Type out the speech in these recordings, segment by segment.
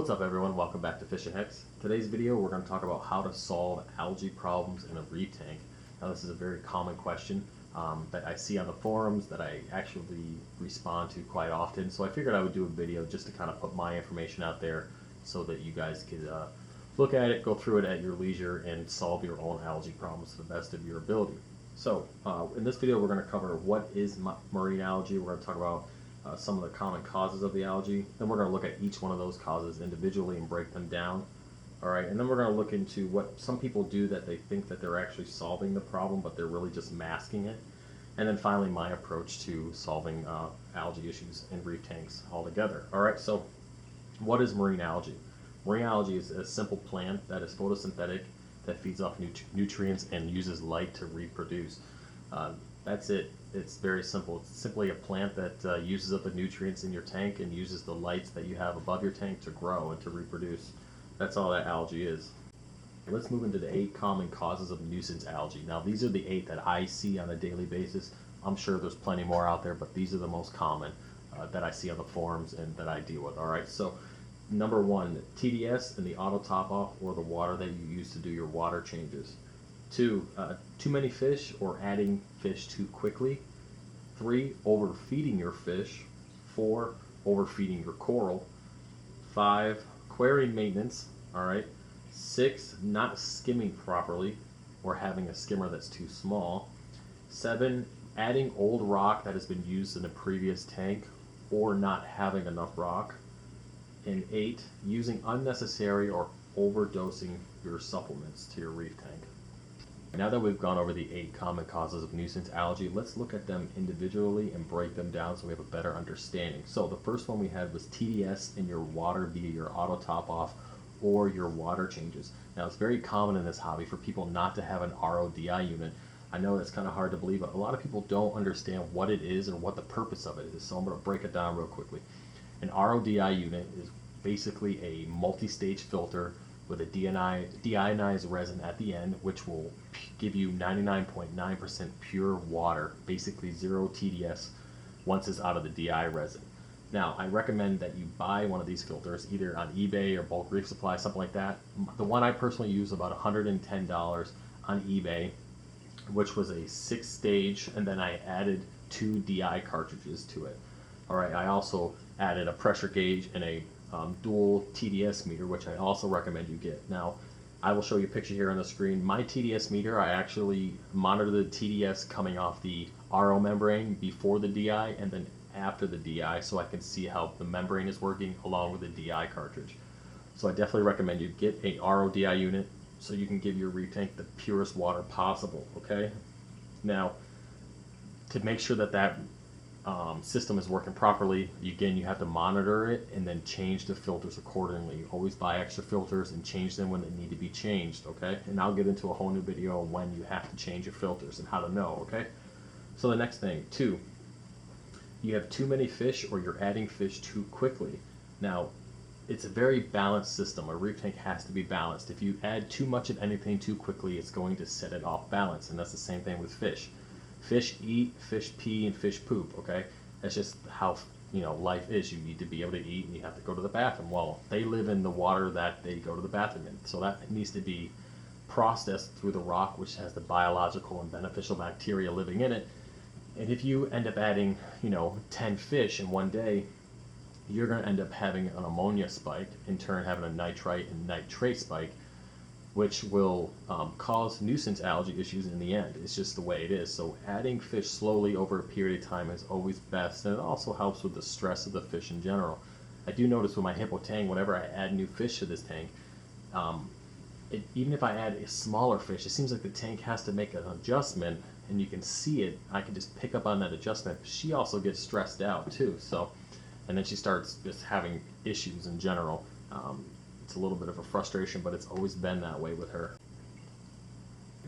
What's up everyone, welcome back to Fish and Hicks. Today's video we're going to talk about how to solve algae problems in a reef tank. Now this is a very common question that I see on the forums that I actually respond to quite often, so I figured I would do a video just to kind of put my information out there so that you guys could look at it, go through it at your leisure, and solve your own algae problems to the best of your ability. So in this video we're going to cover what is marine algae. We're going to talk about some of the common causes of the algae. Then we're going to look at each one of those causes individually and break them down. Alright, and then we're going to look into what some people do that they think that they're actually solving the problem, but they're really just masking it. And then finally my approach to solving algae issues in reef tanks altogether. Alright, so what is marine algae? Marine algae is a simple plant that is photosynthetic, that feeds off nutrients and uses light to reproduce. That's it. It's very simple. It's simply a plant that uses up the nutrients in your tank and uses the lights that you have above your tank to grow and to reproduce. That's all that algae is. Let's move into the 8 common causes of nuisance algae. Now these are the 8 that I see on a daily basis. I'm sure there's plenty more out there, but these are the most common that I see on the forums and that I deal with. Alright, so number 1, TDS and the auto top off, or the water that you use to do your water changes. 2, too many fish or adding fish too quickly. 3, overfeeding your fish. 4, overfeeding your coral. 5, aquarium maintenance. Alright. 6, not skimming properly or having a skimmer that's too small. 7, adding old rock that has been used in a previous tank or not having enough rock. And 8, using unnecessary or overdosing your supplements to your reef tank. Now that we've gone over the 8 common causes of nuisance algae, let's look at them individually and break them down so we have a better understanding. So the first one we had was TDS in your water via your auto top off or your water changes. Now it's very common in this hobby for people not to have an RODI unit. I know that's kind of hard to believe, but a lot of people don't understand what it is and what the purpose of it is. So I'm going to break it down real quickly. An RODI unit is basically a multi-stage filter with a deionized resin at the end, which will give you 99.9% pure water, basically 0 TDS once it's out of the DI resin. Now, I recommend that you buy one of these filters either on eBay or bulk reef supply, something like that. The one I personally use about $110 on eBay, which was a 6-stage, and then I added 2 DI cartridges to it. Alright, I also added a pressure gauge and a dual TDS meter, which I also recommend you get. Now, I will show you a picture here on the screen. My TDS meter, I actually monitor the TDS coming off the RO membrane before the DI and then after the DI, so I can see how the membrane is working along with the DI cartridge. So I definitely recommend you get a RODI unit so you can give your reef tank the purest water possible, okay? Now, to make sure that that system is working properly, again, you have to monitor it and then change the filters accordingly. Always buy extra filters and change them when they need to be changed, okay? And I'll get into a whole new video on when you have to change your filters and how to know, okay? So the next thing, 2, you have too many fish or you're adding fish too quickly. Now, it's a very balanced system. A reef tank has to be balanced. If you add too much of anything too quickly, it's going to set it off balance, and that's the same thing with fish. Fish eat, fish pee, and fish poop, okay? That's just how, life is. You need to be able to eat and you have to go to the bathroom. Well, they live in the water that they go to the bathroom in. So that needs to be processed through the rock, which has the biological and beneficial bacteria living in it. And if you end up adding, 10 fish in one day, you're going to end up having an ammonia spike, in turn having a nitrite and nitrate spike, which will cause nuisance algae issues in the end. It's just the way it is. So adding fish slowly over a period of time is always best, and it also helps with the stress of the fish in general. I do notice with my hippo tank, whenever I add new fish to this tank, even if I add a smaller fish, it seems like the tank has to make an adjustment, and you can see it. I can just pick up on that adjustment. She also gets stressed out too, so, and then she starts just having issues in general. It's a little bit of a frustration, but it's always been that way with her.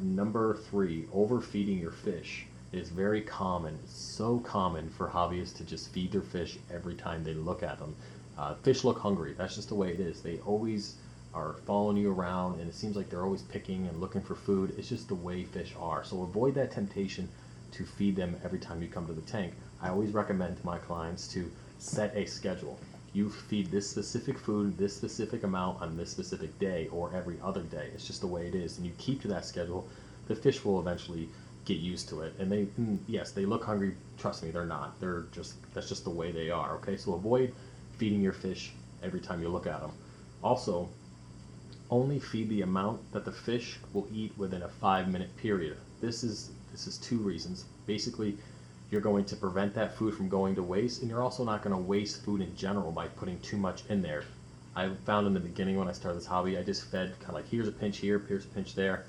Number 3, overfeeding your fish is very common. It's so common for hobbyists to just feed their fish every time they look at them. Fish look hungry. That's just the way it is. They always are following you around, and it seems like they're always picking and looking for food. It's just the way fish are. So avoid that temptation to feed them every time you come to the tank. I always recommend to my clients to set a schedule. You feed this specific food, this specific amount on this specific day or every other day. It's just the way it is. And you keep to that schedule, the fish will eventually get used to it. And they, yes, they look hungry. Trust me, they're not. That's just the way they are, okay? So avoid feeding your fish every time you look at them. Also, only feed the amount that the fish will eat within a 5-minute period. This is 2 reasons. Basically, you're going to prevent that food from going to waste, and you're also not going to waste food in general by putting too much in there. I found in the beginning when I started this hobby, I just fed kind of like, here's a pinch here, here's a pinch there,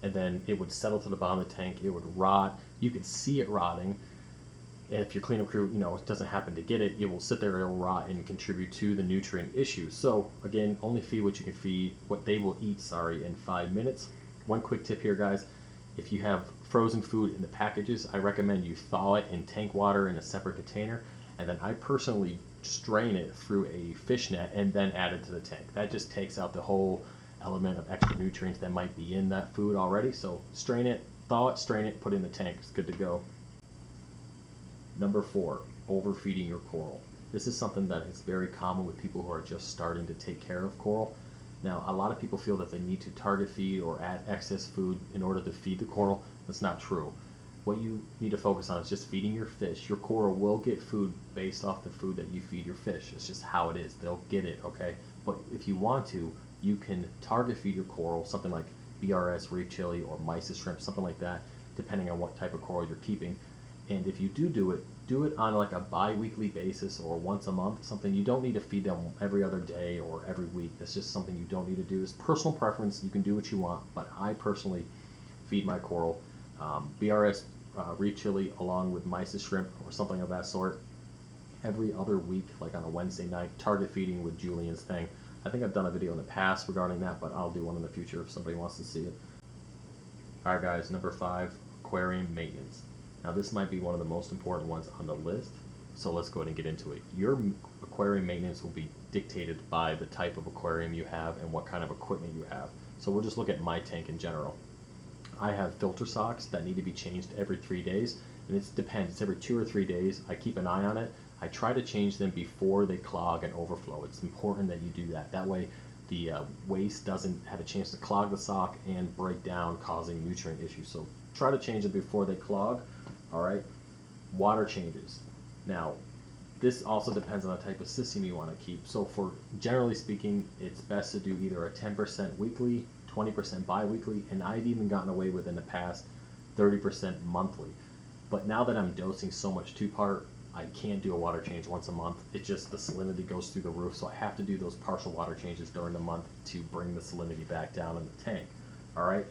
and then it would settle to the bottom of the tank. It would rot. You could see it rotting. And if your cleanup crew, doesn't happen to get it, it will sit there, it'll rot and contribute to the nutrient issue. So again, only feed what you can feed, what they will eat, in 5 minutes. One quick tip here, guys. If you have frozen food in the packages, I recommend you thaw it in tank water in a separate container, and then I personally strain it through a fish net and then add it to the tank. That just takes out the whole element of extra nutrients that might be in that food already. So strain it, thaw it, strain it, put it in the tank. It's good to go. Number 4, overfeeding your coral. This is something that is very common with people who are just starting to take care of coral. Now, a lot of people feel that they need to target feed or add excess food in order to feed the coral. That's not true. What you need to focus on is just feeding your fish. Your coral will get food based off the food that you feed your fish. It's just how it is. They'll get it, okay? But if you want to, you can target feed your coral, something like BRS, reef chili, or mysis shrimp, something like that, depending on what type of coral you're keeping. And if you do it on like a bi-weekly basis or once a month, something you don't need to feed them every other day or every week. That's just something you don't need to do. It's personal preference. You can do what you want, but I personally feed my coral BRS reef chili along with mysis shrimp or something of that sort every other week, like on a Wednesday night, target feeding with Julian's thing. I think I've done a video in the past regarding that, but I'll do one in the future if somebody wants to see it. Alright guys, number 5, aquarium maintenance. Now this might be one of the most important ones on the list, so let's go ahead and get into it. Your aquarium maintenance will be dictated by the type of aquarium you have and what kind of equipment you have. So we'll just look at my tank in general. I have filter socks that need to be changed every 3 days, and it depends. It's every 2 or 3 days. I keep an eye on it. I try to change them before they clog and overflow. It's important that you do that. That way the waste doesn't have a chance to clog the sock and break down, causing nutrient issues. So try to change them before they clog. Alright, water changes. Now, this also depends on the type of system you want to keep. So for generally speaking, it's best to do either a 10% weekly, 20% bi-weekly, and I've even gotten away with in the past 30% monthly. But now that I'm dosing so much 2-part, I can't do a water change once a month. It just, the salinity goes through the roof, so I have to do those partial water changes during the month to bring the salinity back down in the tank. Alright,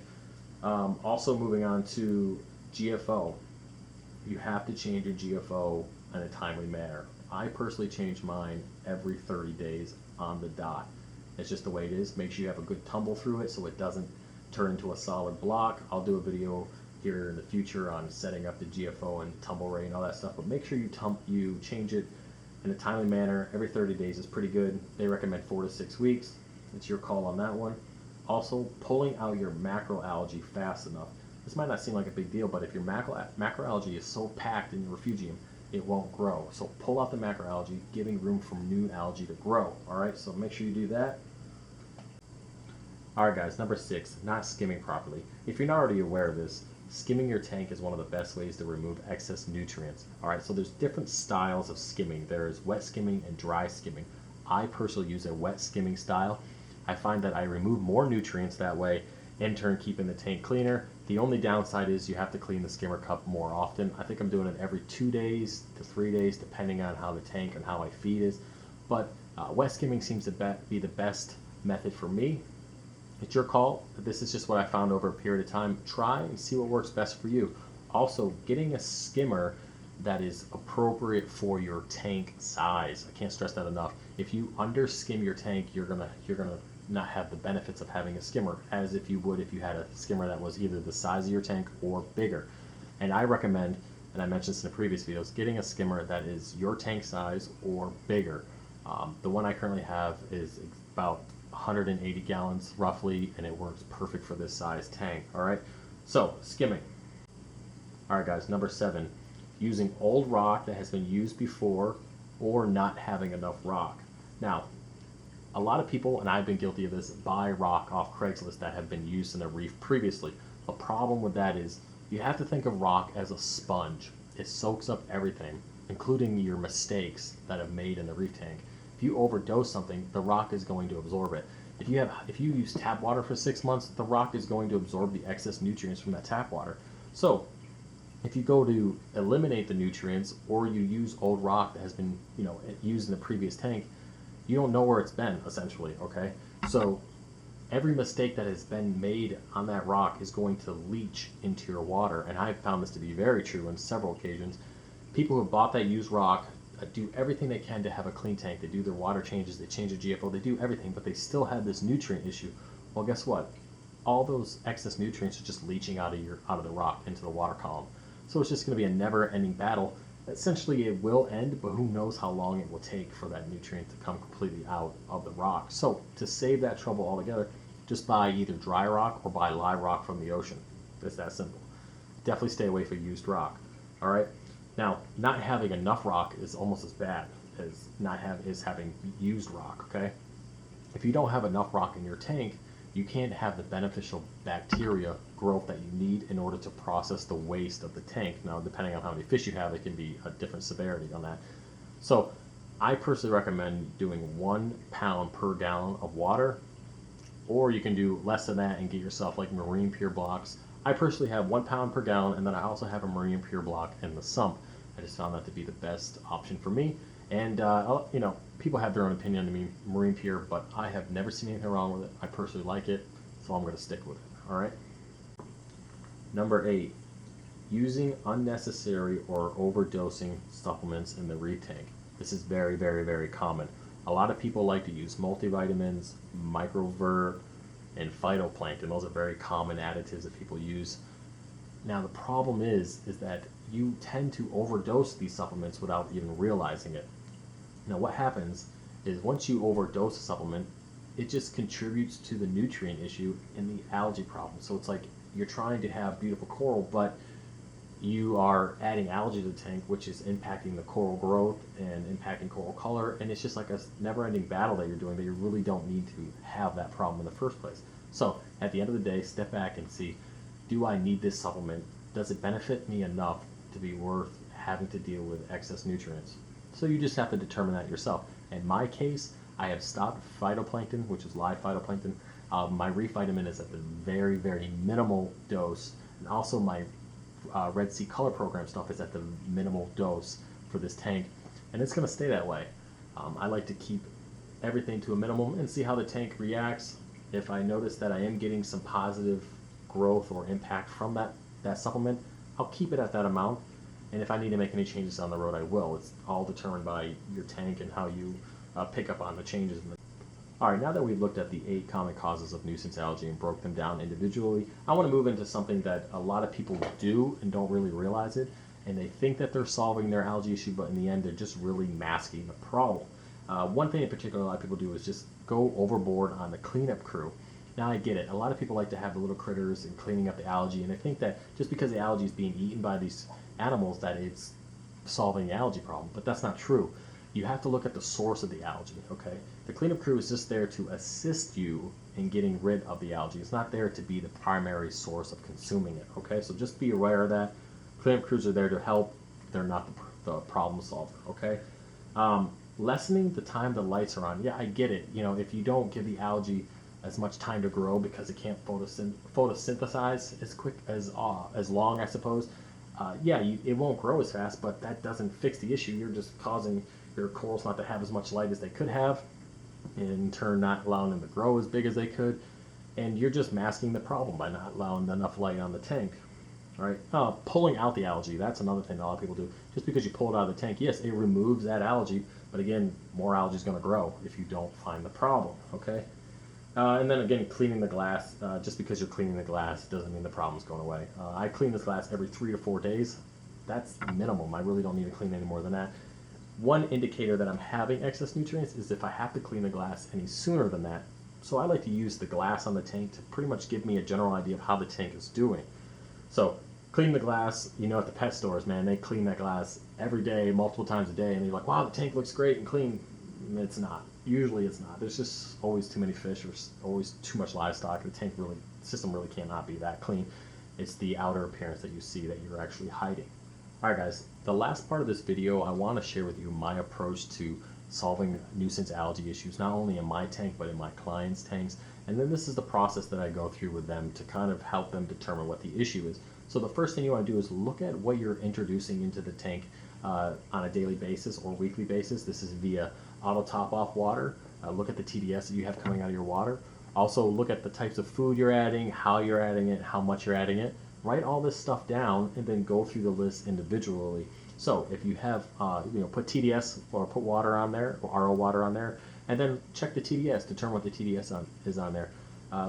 also moving on to GFO. You have to change your GFO in a timely manner. I personally change mine every 30 days on the dot. It's just the way it is. Make sure you have a good tumble through it so it doesn't turn into a solid block. I'll do a video here in the future on setting up the GFO and tumble rate and all that stuff, but make sure you change it in a timely manner. Every 30 days is pretty good. They recommend 4 to 6 weeks. It's your call on that one. Also, pulling out your macroalgae fast enough. This might not seem like a big deal, but if your macroalgae is so packed in your refugium, it won't grow. So pull out the macroalgae, giving room for new algae to grow. Alright, so make sure you do that. Alright guys, number 6, not skimming properly. If you're not already aware of this, skimming your tank is one of the best ways to remove excess nutrients. Alright, so there's different styles of skimming. There's wet skimming and dry skimming. I personally use a wet skimming style. I find that I remove more nutrients that way, in turn keeping the tank cleaner. The only downside is you have to clean the skimmer cup more often. I think I'm doing it every 2 days to 3 days, depending on how the tank and how I feed is. But wet skimming seems to be the best method for me. It's your call. This is just what I found over a period of time. Try and see what works best for you. Also, getting a skimmer that is appropriate for your tank size. I can't stress that enough. If you under skim your tank, you're gonna not have the benefits of having a skimmer as if you would if you had a skimmer that was either the size of your tank or bigger. And I recommend, and I mentioned this in the previous videos, getting a skimmer that is your tank size or bigger. The one I currently have is about 180 gallons roughly, and it works perfect for this size tank. Alright, so skimming. Alright guys, number 7, using old rock that has been used before or not having enough rock. Now, a lot of people, and I've been guilty of this, buy rock off Craigslist that have been used in a reef previously. The problem with that is you have to think of rock as a sponge. It soaks up everything, including your mistakes that have made in the reef tank. If you overdose something, the rock is going to absorb it. If you use tap water for 6 months, the rock is going to absorb the excess nutrients from that tap water. So if you go to eliminate the nutrients, or you use old rock that has been used in the previous tank, you don't know where it's been, essentially. Okay, so every mistake that has been made on that rock is going to leach into your water, and I've found this to be very true on several occasions. People who have bought that used rock do everything they can to have a clean tank. They do their water changes, they change the GFO, they do everything, but they still have this nutrient issue. Well, guess what? All those excess nutrients are just leaching out of the rock into the water column. So it's just going to be a never-ending battle. Essentially, it will end, but who knows how long it will take for that nutrient to come completely out of the rock. So to save that trouble altogether, just buy either dry rock or buy live rock from the ocean. It's that simple. Definitely stay away from used rock. All right. Now, not having enough rock is almost as bad as having used rock. Okay. If you don't have enough rock in your tank, you can't have the beneficial bacteria growth that you need in order to process the waste of the tank. Now, depending on how many fish you have, it can be a different severity on that. So I personally recommend doing 1 pound per gallon of water, or you can do less than that and get yourself like marine pure blocks. I personally have 1 pound per gallon, and then I also have a marine pure block in the sump. I just found that to be the best option for me. And people have their own opinion on marine pure, but I have never seen anything wrong with it. I personally like it, so I'm going to stick with it. All right. Number 8, using unnecessary or overdosing supplements in the reef tank. This is very, very, very common. A lot of people like to use multivitamins, microvert, and phytoplankton. Those are very common additives that people use. Now the problem is that you tend to overdose these supplements without even realizing it. Now what happens is once you overdose a supplement, it just contributes to the nutrient issue in the algae problem. So it's like you're trying to have beautiful coral, but you are adding algae to the tank, which is impacting the coral growth and impacting coral color, and it's just like a never-ending battle that you're doing that you really don't need to have that problem in the first place. So at the end of the day, step back and see, do I need this supplement? Does it benefit me enough to be worth having to deal with excess nutrients? So you just have to determine that yourself. In my case, I have stopped phytoplankton, which is live phytoplankton. My reef vitamin is at the very, very minimal dose, and also my Red Sea Color Program stuff is at the minimal dose for this tank, and it's going to stay that way. I like to keep everything to a minimum and see how the tank reacts. If I notice that I am getting some positive growth or impact from that supplement, I'll keep it at that amount, and if I need to make any changes down the road, I will. It's all determined by your tank and how you pick up on the changes. Alright, now that we've looked at the 8 common causes of nuisance algae and broke them down individually, I want to move into something that a lot of people do and don't really realize it, and they think that they're solving their algae issue, but in the end they're just really masking the problem. One thing in particular a lot of people do is just go overboard on the cleanup crew. Now I get it, a lot of people like to have the little critters and cleaning up the algae, and they think that just because the algae is being eaten by these animals that it's solving the algae problem, but that's not true. You have to look at the source of the algae, okay? The cleanup crew is just there to assist you in getting rid of the algae. It's not there to be the primary source of consuming it, okay? So just be aware of that. Cleanup crews are there to help. They're not the problem solver, okay? Lessening the time the lights are on. Yeah, I get it. You know, if you don't give the algae as much time to grow because it can't photosynthesize as quick as long, I suppose. It won't grow as fast, but that doesn't fix the issue. You're just causing your corals not to have as much light as they could have, and in turn not allowing them to grow as big as they could, and you're just masking the problem by not allowing enough light on the tank. All right, pulling out the algae, that's another thing a lot of people do. Just because you pull it out of the tank, yes, it removes that algae, but again, more algae is going to grow if you don't find the problem, okay? And then again, cleaning the glass. Just because you're cleaning the glass doesn't mean the problem's going away. I clean this glass every 3 to 4 days. That's the minimum. I really don't need to clean any more than that. One indicator that I'm having excess nutrients is if I have to clean the glass any sooner than that. So I like to use the glass on the tank to pretty much give me a general idea of how the tank is doing. So clean the glass, at the pet stores, man, they clean that glass every day, multiple times a day, and you're like, wow, the tank looks great and clean. It's not. Usually it's not. There's just always too many fish or always too much livestock. The system really cannot be that clean. It's the outer appearance that you see that you're actually hiding. Alright guys, the last part of this video, I want to share with you my approach to solving nuisance algae issues, not only in my tank, but in my clients' tanks. And then this is the process that I go through with them to kind of help them determine what the issue is. So the first thing you want to do is look at what you're introducing into the tank on a daily basis or weekly basis. This is via auto top off water. Look at the TDS that you have coming out of your water. Also look at the types of food you're adding, how you're adding it, how much you're adding it. Write all this stuff down and then go through the list individually. So if you have, put TDS or put water on there, or RO water on there, and then check the TDS, determine what the TDS is on there.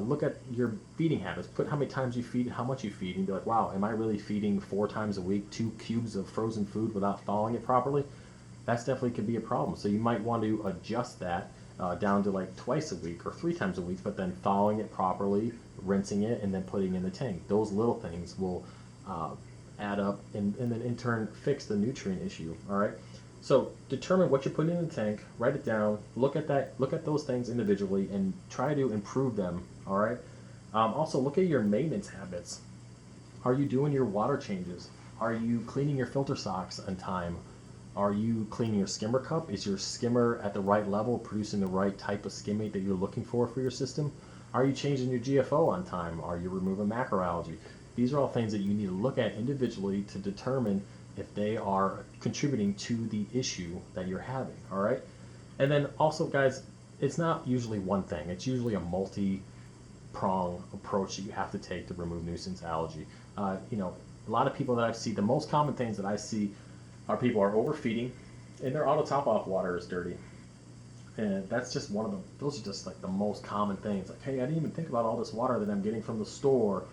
Look at your feeding habits. Put how many times you feed, how much you feed, and be like, wow, am I really feeding 4 times a week 2 cubes of frozen food without thawing it properly? That's definitely could be a problem. So you might want to adjust that down to like twice a week or 3 times a week, but then thawing it properly, rinsing it, and then putting it in the tank. Those little things will add up and then in turn fix the nutrient issue. All right. So determine what you're putting in the tank, write it down, look at those things individually, and try to improve them. All right. Also look at your maintenance habits. Are you doing your water changes? Are you cleaning your filter socks on time? Are you cleaning your skimmer cup? Is your skimmer at the right level, producing the right type of skimmate that you're looking for your system? Are you changing your GFO on time? Are you removing macroalgae? These are all things that you need to look at individually to determine if they are contributing to the issue that you're having, all right? And then also, guys, it's not usually one thing. It's usually a multi-prong approach that you have to take to remove nuisance algae. A lot of people that I see, the most common things that I see are people are overfeeding and their auto top off water is dirty. And that's just one of them. Those are just like the most common things. Like, hey, I didn't even think about all this water that I'm getting from the store,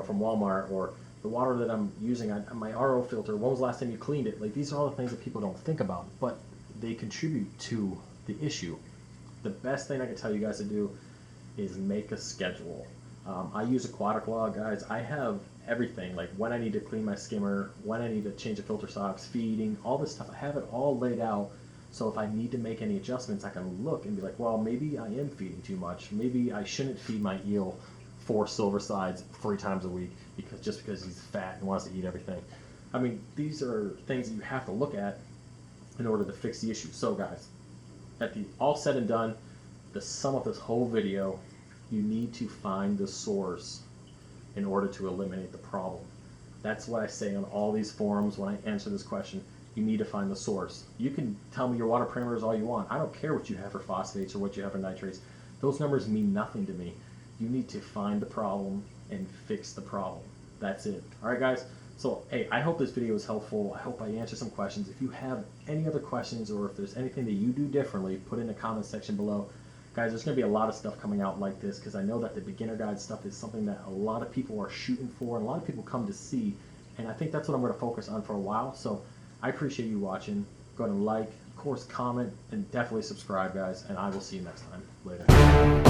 from Walmart, or the water that I'm using on my RO filter. When was the last time you cleaned it? Like, these are all the things that people don't think about, but they contribute to the issue. The best thing I can tell you guys to do is make a schedule. I use Aquatic Log, guys. I have everything, like when I need to clean my skimmer, when I need to change the filter socks, feeding, all this stuff. I have it all laid out, so if I need to make any adjustments, I can look and be like, well, maybe I am feeding too much. Maybe I shouldn't feed my eel 4 silver sides 3 times a week because he's fat and wants to eat everything. I mean, these are things that you have to look at in order to fix the issue. So guys, at the all said and done, the sum of this whole video, you need to find the source in order to eliminate the problem. That's what I say on all these forums when I answer this question. You need to find the source. You can tell me your water parameters all you want. I don't care what you have for phosphates or what you have for nitrates. Those numbers mean nothing to me. You need to find the problem and fix the problem. That's it. All right, guys. So, hey, I hope this video was helpful. I hope I answered some questions. If you have any other questions or if there's anything that you do differently, put in the comment section below. Guys, there's going to be a lot of stuff coming out like this because I know that the beginner guide stuff is something that a lot of people are shooting for and a lot of people come to see. And I think that's what I'm going to focus on for a while. So I appreciate you watching. Go ahead and like, of course, comment, and definitely subscribe, guys. And I will see you next time. Later.